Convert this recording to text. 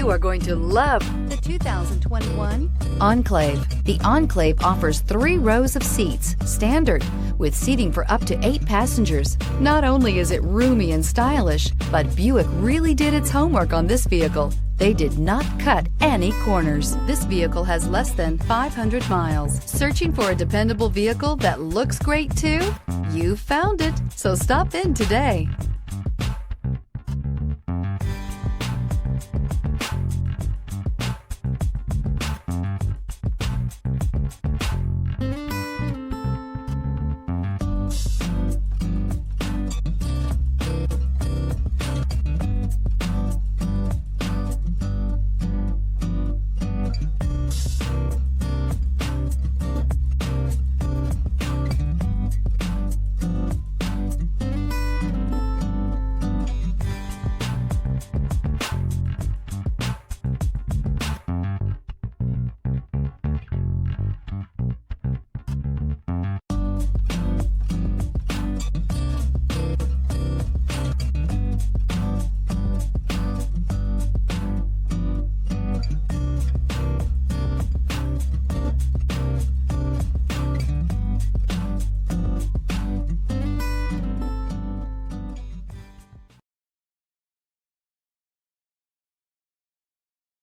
You are going to love the 2021 Enclave. The Enclave offers 3 rows of seats, standard, with seating for up to 8 passengers. Not only is it roomy and stylish, but Buick really did its homework on this vehicle. They did not cut any corners. This vehicle has less than 500 miles. Searching for a dependable vehicle that looks great too? You found it, so stop in today.